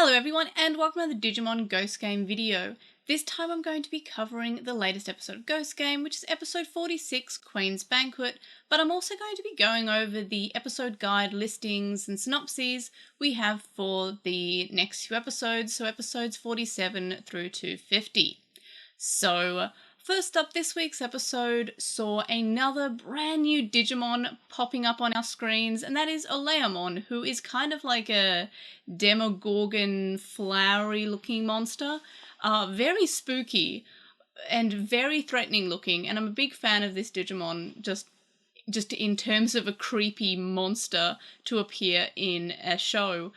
Hello everyone and welcome to the Digimon Ghost Game video. This time I'm going to be covering the latest episode of Ghost Game, which is episode 46, Queen's Banquet, but I'm also going to be going over the episode guide listings and synopses we have for the next few episodes, so episodes 47 through to 50. So, first up, this week's episode saw another brand new Digimon popping up on our screens, and that is Oleamon, who is kind of like a Demogorgon, flowery-looking monster. Very spooky and very threatening looking, and I'm a big fan of this Digimon just in terms of a creepy monster to appear in a show.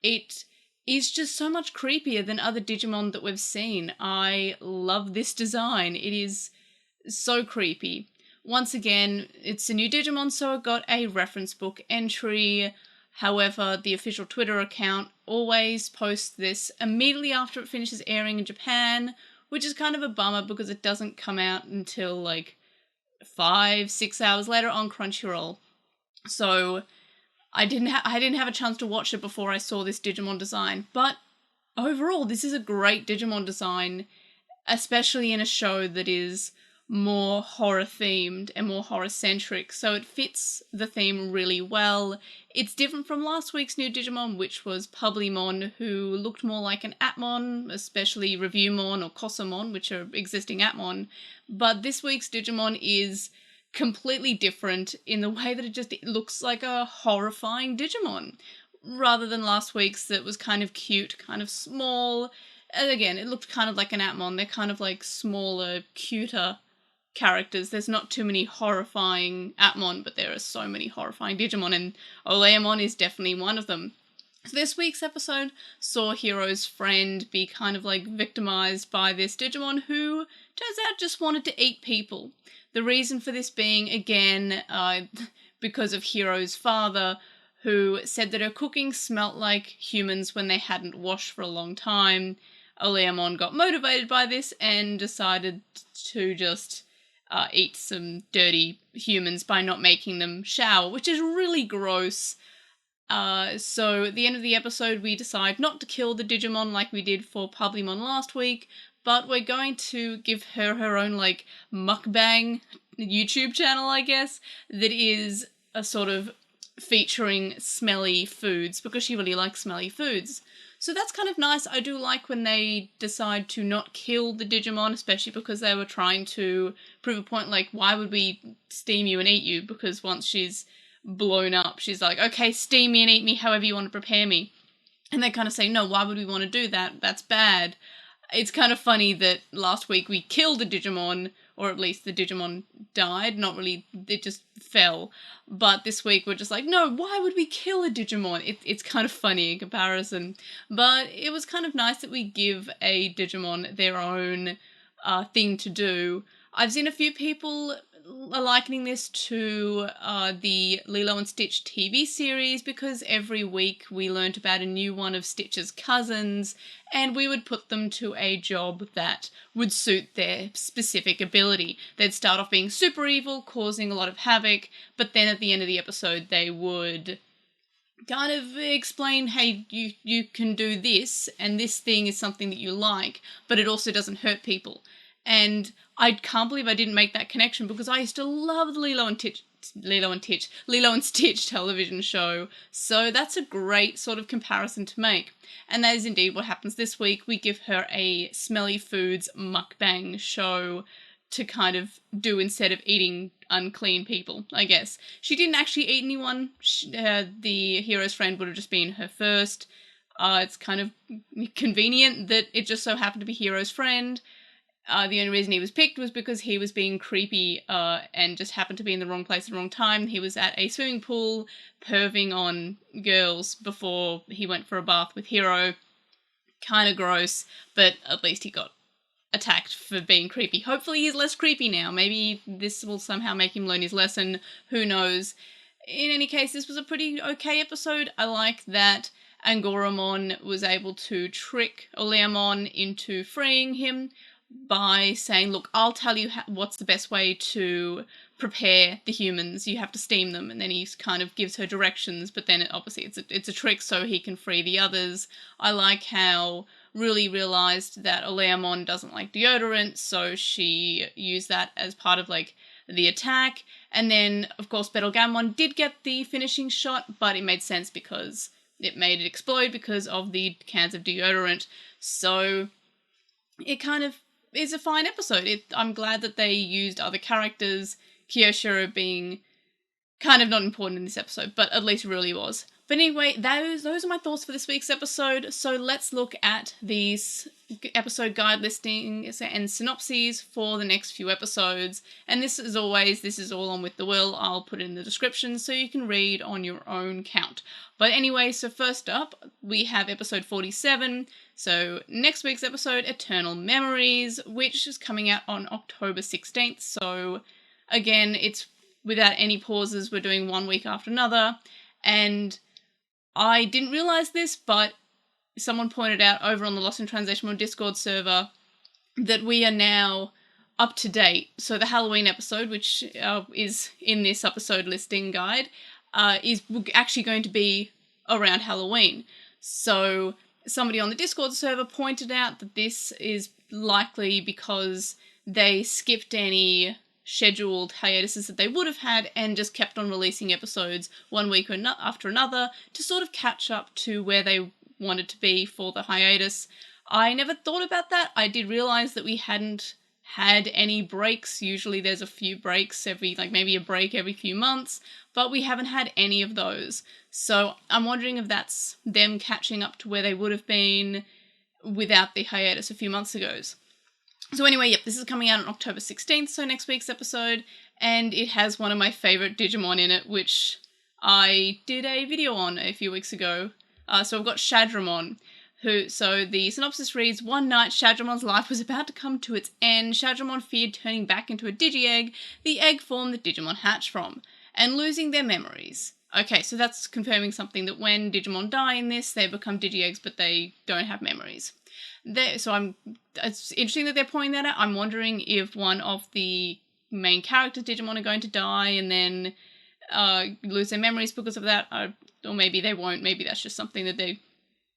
It is just so much creepier than other Digimon that we've seen. I love this design. It is so creepy. Once again, it's a new Digimon, so I got a reference book entry. However, the official Twitter account always posts this immediately after it finishes airing in Japan, which is kind of a bummer because it doesn't come out until like 5-6 hours later on Crunchyroll. So I didn't have a chance to watch it before I saw this Digimon design, but overall this is a great Digimon design, especially in a show that is more horror themed and more horror centric, so it fits the theme really well. It's different from last week's new Digimon, which was Publimon, who looked more like an Atmon, especially Reviewmon or Kosomon, which are existing Atmon, but this week's Digimon is completely different in the way that it looks like a horrifying Digimon, rather than last week's that was kind of cute, kind of small. And again, it looked kind of like an Atmon. They're kind of like smaller, cuter characters. There's not too many horrifying Atmon, but there are so many horrifying Digimon, and Oleamon is definitely one of them. So this week's episode saw Hiro's friend be kind of like victimized by this Digimon who turns out just wanted to eat people. The reason for this being, again, because of Hiro's father, who said that her cooking smelt like humans when they hadn't washed for a long time. Oleamon got motivated by this and decided to just eat some dirty humans by not making them shower, which is really gross. So at the end of the episode, we decide not to kill the Digimon like we did for Publimon last week, but we're going to give her her own, like, mukbang YouTube channel, I guess, that is a sort of featuring smelly foods, because she really likes smelly foods. So that's kind of nice. I do like when they decide to not kill the Digimon, especially because they were trying to prove a point, like, why would we steam you and eat you? Because once she's blown up, she's like, okay, steam me and eat me however you want to prepare me. And they kind of say, no, why would we want to do that? That's bad. It's kind of funny that last week we killed a Digimon, or at least the Digimon died, not really, it just fell. But this week we're just like, no, why would we kill a Digimon? It's kind of funny in comparison. But it was kind of nice that we give a Digimon their own thing to do. I've seen a few people likening this to the Lilo and Stitch TV series, because every week we learnt about a new one of Stitch's cousins, and we would put them to a job that would suit their specific ability. They'd start off being super evil, causing a lot of havoc, but then at the end of the episode they would kind of explain, hey, you can do this, and this thing is something that you like, but it also doesn't hurt people. And I can't believe I didn't make that connection, because I used to love the Lilo and Stitch television show. So that's a great sort of comparison to make. And that is indeed what happens this week. We give her a smelly foods mukbang show to kind of do instead of eating unclean people, I guess. She didn't actually eat anyone. The hero's friend would have just been her first. It's kind of convenient that it just so happened to be Hiro's friend. The only reason he was picked was because he was being creepy and just happened to be in the wrong place at the wrong time. He was at a swimming pool perving on girls before he went for a bath with Hiro. Kind of gross, but at least he got attacked for being creepy. Hopefully he's less creepy now. Maybe this will somehow make him learn his lesson. Who knows? In any case, this was a pretty okay episode. I like that Angoramon was able to trick Oleamon into freeing him by saying, look, I'll tell you what's the best way to prepare the humans. You have to steam them, and then he kind of gives her directions, but then obviously it's a trick so he can free the others. I like how Ruli realized that Oleamon doesn't like deodorant, so she used that as part of like the attack. And then of course Betelgeuse did get the finishing shot, but it made sense because it made it explode because of the cans of deodorant. So it kind of is a fine episode. I'm glad that they used other characters, Kyoshiro being kind of not important in this episode, but at least really was. But anyway, those are my thoughts for this week's episode. So let's look at these episode guide listings and synopses for the next few episodes. And this, as always, this is all on With the Will. I'll put it in the description so you can read on your own count. But anyway, so first up, we have episode 47. So next week's episode, Eternal Memories, which is coming out on October 16th. So again, it's without any pauses. We're doing one week after another. And I didn't realize this, but someone pointed out over on the LostinTranslationmon Discord server that we are now up to date. So the Halloween episode, which is in this episode listing guide, is actually going to be around Halloween. So somebody on the Discord server pointed out that this is likely because they skipped any scheduled hiatuses that they would have had and just kept on releasing episodes one week after another to sort of catch up to where they wanted to be for the hiatus. I never thought about that. I did realize that we hadn't had any breaks. Usually there's a few breaks maybe a break every few months, but we haven't had any of those. So I'm wondering if that's them catching up to where they would have been without the hiatus a few months ago. So anyway, yep, this is coming out on October 16th, so next week's episode, and it has one of my favourite Digimon in it, which I did a video on a few weeks ago. So I've got Shadramon, so the synopsis reads, one night Shadramon's life was about to come to its end. Shadramon feared turning back into a Digi-Egg, the egg form that Digimon hatch from, and losing their memories. Okay, so that's confirming something that when Digimon die in this, they become Digi-Eggs, but they don't have memories. It's interesting that they're pointing that out. I'm wondering if one of the main characters, Digimon, are going to die and then lose their memories because of that, or maybe they won't. Maybe that's just something that they're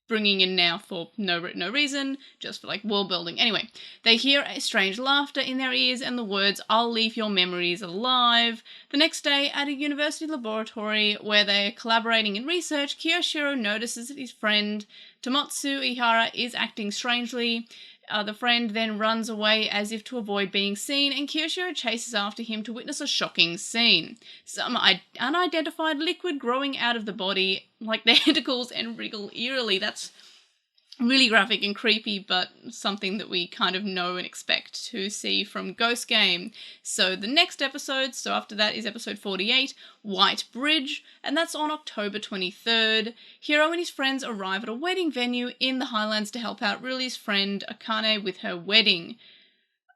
bringing in now for no reason, just for like world building. Anyway, they hear a strange laughter in their ears and the words, "I'll leave your memories alive." The next day, at a university laboratory where they're collaborating in research, Kyoshiro notices that his friend Tomotsu Ihara is acting strangely. The friend then runs away as if to avoid being seen, and Kyoshiro chases after him to witness a shocking scene. Some unidentified liquid growing out of the body, like the tentacles, and wriggle eerily. That's really graphic and creepy, but something that we kind of know and expect to see from Ghost Game. So the next episode, so after that, is episode 48, White Bridge, and that's on October 23rd. Hiro and his friends arrive at a wedding venue in the Highlands to help out Ruli's friend Akane with her wedding.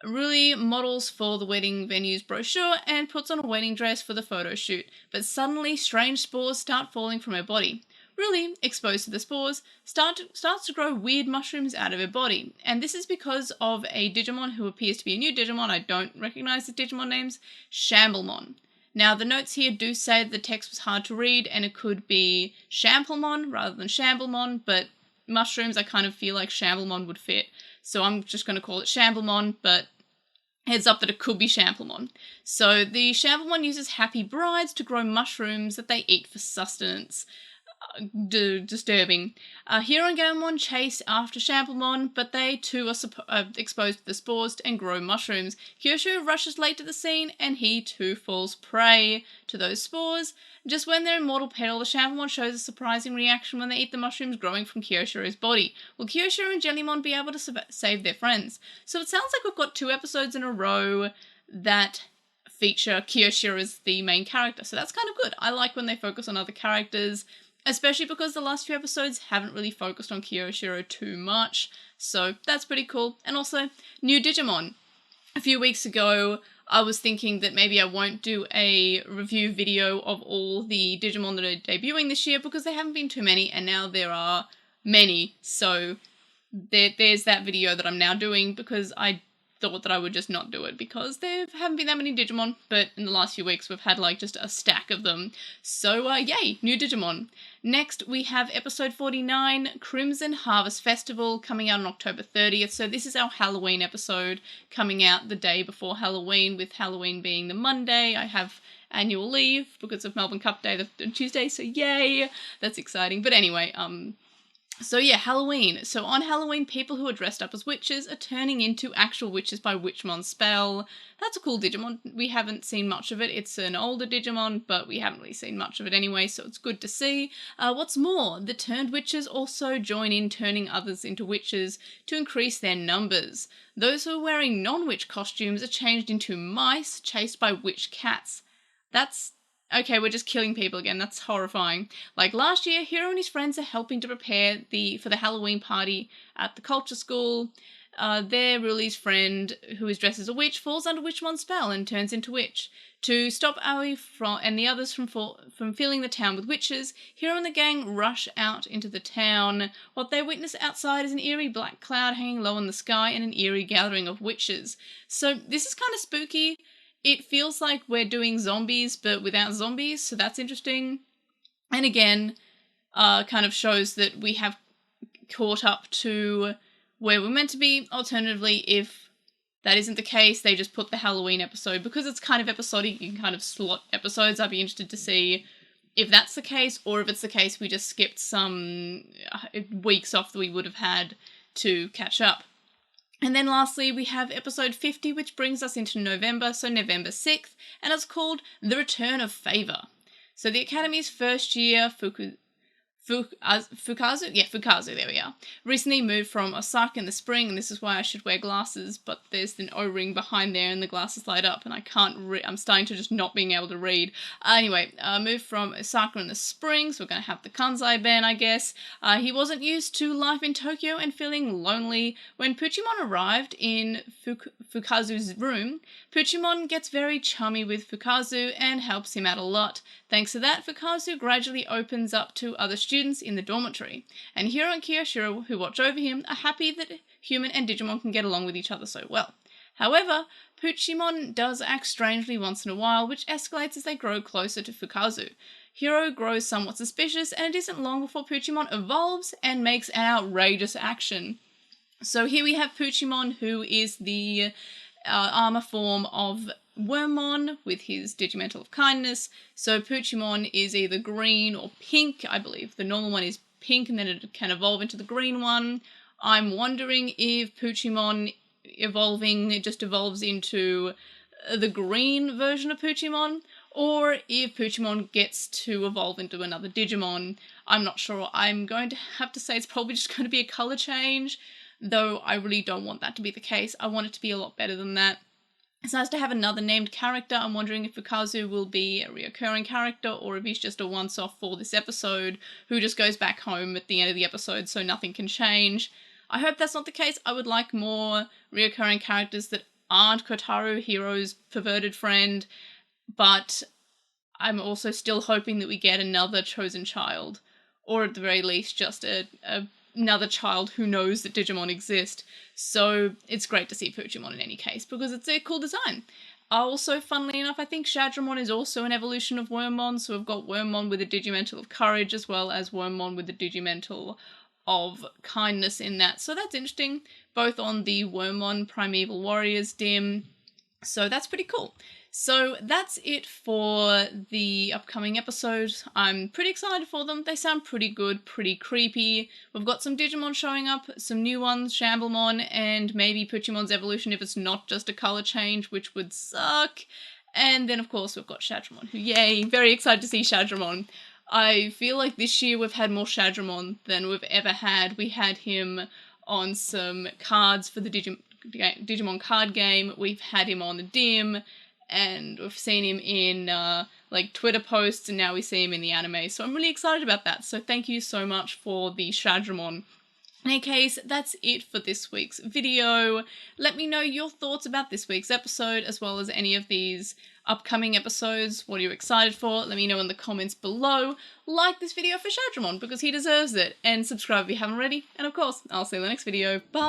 Ruli models for the wedding venue's brochure and puts on a wedding dress for the photo shoot, but suddenly strange spores start falling from her body. Ruli, exposed to the spores, starts to grow weird mushrooms out of her body, and this is because of a Digimon who appears to be a new Digimon. I don't recognise the Digimon names, Shamblemon. Now, the notes here do say that the text was hard to read, and it could be Shamplemon rather than Shamblemon, but mushrooms, I kind of feel like Shamblemon would fit, so I'm just going to call it Shamblemon, but heads up that it could be Shamplemon. So the Shamplemon uses happy brides to grow mushrooms that they eat for sustenance. Disturbing. Hiro and Gamamon chase after Shamplemon, but they too are exposed to the spores and grow mushrooms. Kyosho rushes late to the scene, and he too falls prey to those spores. Just when they're in mortal peril, the Shamplemon shows a surprising reaction when they eat the mushrooms growing from Kyoshiro's body. Will Kyosho and Jellymon be able to save their friends? So it sounds like we've got 2 episodes in a row that feature Kyoshiro as the main character, so that's kind of good. I like when they focus on other characters, especially because the last few episodes haven't really focused on Kyoshiro too much, so that's pretty cool. And also, new Digimon. A few weeks ago, I was thinking that maybe I won't do a review video of all the Digimon that are debuting this year because there haven't been too many, and now there are many, so there's that video that I'm now doing because I thought that I would just not do it because there haven't been that many Digimon, but in the last few weeks we've had like just a stack of them. So yay, new Digimon. Next we have episode 49, Crimson Harvest Festival, coming out on October 30th. So this is our Halloween episode, coming out the day before Halloween, with Halloween being the Monday. I have annual leave because of Melbourne Cup Day the Tuesday, so yay, that's exciting. But anyway, so yeah, Halloween. So on Halloween, people who are dressed up as witches are turning into actual witches by Witchmon's spell. That's a cool Digimon. We haven't seen much of it. It's an older Digimon, but we haven't really seen much of it anyway, so it's good to see. What's more, the turned witches also join in turning others into witches to increase their numbers. Those who are wearing non-witch costumes are changed into mice chased by witch cats. That's... okay, we're just killing people again. That's horrifying. Like last year, Hiro and his friends are helping to prepare for the Halloween party at the culture school. Their Ruli's friend, who is dressed as a witch, falls under Witchmon's spell and turns into witch. To stop Aoi and the others from filling the town with witches, Hiro and the gang rush out into the town. What they witness outside is an eerie black cloud hanging low in the sky and an eerie gathering of witches. So this is kind of spooky. It feels like we're doing zombies, but without zombies, so that's interesting. And again, kind of shows that we have caught up to where we're meant to be. Alternatively, if that isn't the case, they just put the Halloween episode. Because it's kind of episodic, you can kind of slot episodes. I'd be interested to see if that's the case, or if it's the case we just skipped some weeks off that we would have had to catch up. And then lastly, we have episode 50, which brings us into November, so November 6th, and it's called The Return of Favor. So the Academy's first year, Fukazu, there we are, recently moved from Osaka in the spring, and this is why I should wear glasses, but there's an O-ring behind there and the glasses light up, and I can't I'm starting to just not being able to read. Moved from Osaka in the spring, so we're going to have the Kansai ban, I guess. He wasn't used to life in Tokyo and feeling lonely. When Puchimon arrived in Fukazu's room, Puchimon gets very chummy with Fukazu and helps him out a lot. Thanks to that, Fukazu gradually opens up to other students in the dormitory, and Hiro and Kiyoshiro, who watch over him, are happy that human and Digimon can get along with each other so well. However, Puchimon does act strangely once in a while, which escalates as they grow closer to Fukazu. Hiro grows somewhat suspicious, and it isn't long before Puchimon evolves and makes an outrageous action. So here we have Puchimon, who is the armor form of Wormmon with his Digimental of Kindness. So Puchimon is either green or pink. I believe the normal one is pink and then it can evolve into the green one. I'm wondering if Puchimon just evolves into the green version of Puchimon, or if Puchimon gets to evolve into another Digimon. I'm not sure. I'm going to have to say it's probably just going to be a colour change, though I really don't want that to be the case. I want it to be a lot better than that. It's nice to have another named character. I'm wondering if Fukazu will be a reoccurring character or if he's just a once-off for this episode who just goes back home at the end of the episode so nothing can change. I hope that's not the case. I would like more reoccurring characters that aren't Kotaro, Hiro's perverted friend, but I'm also still hoping that we get another chosen child, or at the very least just another child who knows that Digimon exist. So it's great to see Puchimon in any case, because it's a cool design. Also, funnily enough, I think Shadramon is also an evolution of Wormmon, so we've got Wormmon with a Digimental of Courage, as well as Wormmon with the Digimental of Kindness in that. So that's interesting, both on the Wormmon Primeval Warriors dim, so that's pretty cool. So that's it for the upcoming episodes. I'm pretty excited for them. They sound pretty good, pretty creepy. We've got some Digimon showing up, some new ones, Shamblemon, and maybe Puchimon's evolution if it's not just a colour change, which would suck. And then, of course, we've got Shadramon, who, yay, very excited to see Shadramon. I feel like this year we've had more Shadramon than we've ever had. We had him on some cards for the Digimon card game. We've had him on the dim, and we've seen him in Twitter posts, and now we see him in the anime, so I'm really excited about that. So thank you so much for the Shadramon. In any case, that's it for this week's video. Let me know your thoughts about this week's episode, as well as any of these upcoming episodes. What are you excited for? Let me know in the comments below. Like this video for Shadramon, because he deserves it, and subscribe if you haven't already. And of course, I'll see you in the next video. Bye!